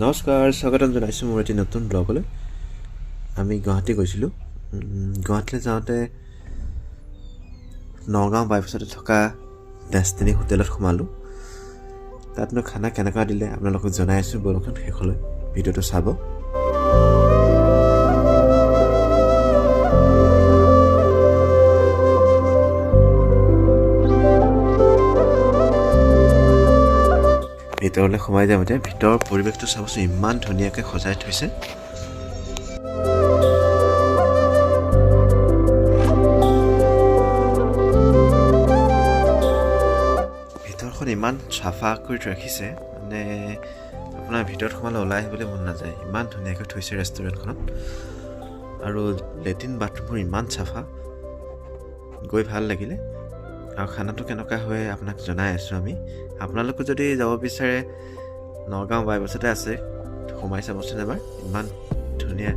নমস্কাৰ, স্বাগতম জনাইছোঁ মোৰ এটি নতুন ব্লগলৈ। আমি গুৱাহাটী গৈছিলোঁ। গুৱাহাটীলৈ যাওঁতে নগাঁও বাইপাছতে থকা ডেষ্টিনি হোটেলত সোমালোঁ। তাতনো খানা কেনেকুৱা দিলে আপোনালোকক জনাই আছোঁ, বৰষুণ শেষলৈ ভিডিঅ'টো চাব। ভিতৰলৈ সোমাই যাওঁতে ভিতৰৰ পৰিৱেশটো চাবচোন, ইমান ধুনীয়াকৈ সজাই থৈছে। ভিতৰখন ইমান চাফা কৰি ৰাখিছে, মানে আপোনাৰ ভিতৰত সোমালে ওলাই আহিবলৈ মন নাযায়, ইমান ধুনীয়াকৈ থৈছে ৰেষ্টুৰেণ্টখনত। আৰু লেট্ৰিন বাথৰুমবোৰ ইমান চাফা, গৈ ভাল লাগিলে। আৰু খানাটো কেনেকুৱা হয় আপোনাক জনাই আছোঁ আমি। আপোনালোকে যদি যাব বিচাৰে নগাঁও বাইপাছতে আছে, সোমাই চাবচোন এবাৰ, ইমান ধুনীয়া।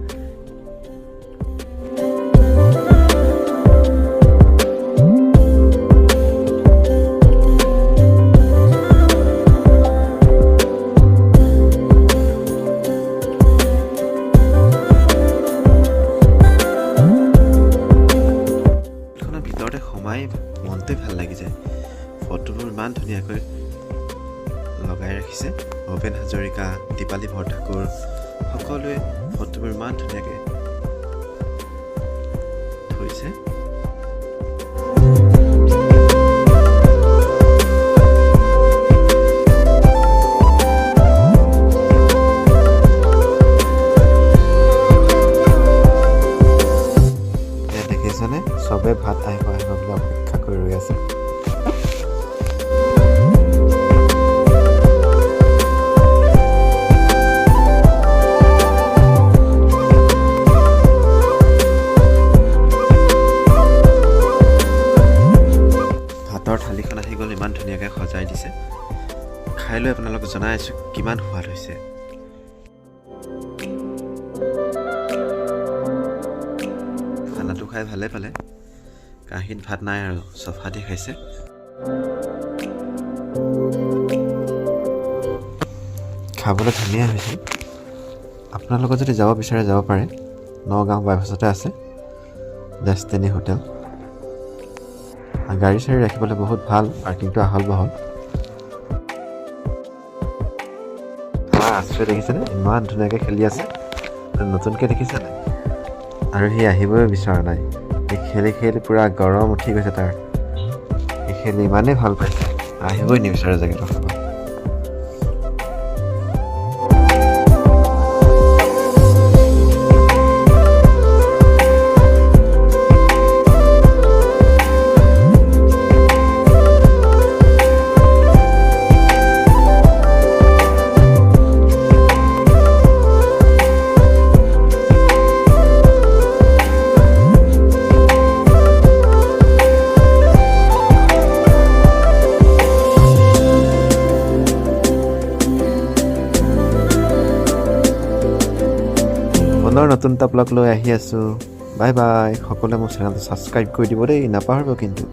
ভিতৰতে সোমাই মনটোৱে ভাল লাগি যায়। ফটোবোৰ ইমান ধুনীয়াকৈ লগাই ৰাখিছে। ভূপেন হাজৰিকা, দীপালী বৰঠাকুৰ সকলোৱে ফটোবোৰ ইমান ধুনীয়াকৈ থৈছে। দেখিছেনে, চবে ভাত আহিব বুলি অপেক্ষা কৰি ৰৈ আছে। ভাতৰ থালিখন আহি গ'ল, ইমান ধুনীয়াকৈ সজাই দিছে। খাই লৈ আপোনালোকক জনাই আছোঁ কিমান সোৱাদ হৈছে। খানাটো খাই ভালে পালে। কাঁহীত ভাত নাই আৰু চফা দি খাইছে। খাবলৈ ধুনীয়া হৈছে। আপোনালোকে যদি যাব বিচাৰে যাব পাৰে, নগাঁও বাইপাছতে আছে ডেষ্টিনি হোটেল। গাড়ী চাড়ী ৰাখিবলৈ বহুত ভাল, পাৰ্কিংটো আহল বহল। আশ্ৰয় দেখিছেনে, ইমান ধুনীয়াকৈ খেলি আছে। নতুনকৈ দেখিছেনে, আৰু সি আহিবই বিচৰা নাই। সি খেলি খেলি পূৰা গৰম উঠি গৈছে তাৰ। সি খেলি ইমানেই ভাল পাইছে, আহিবই নিবিচাৰে জেগাটো। পুনৰ নতুন এটা ব্লগ লৈ আহি আছোঁ। Bye bye. সকলোৱে মোৰ চেনেলটো ছাবস্ক্ৰাইব কৰি দিব দেই, নাপাহৰিব কিন্তু।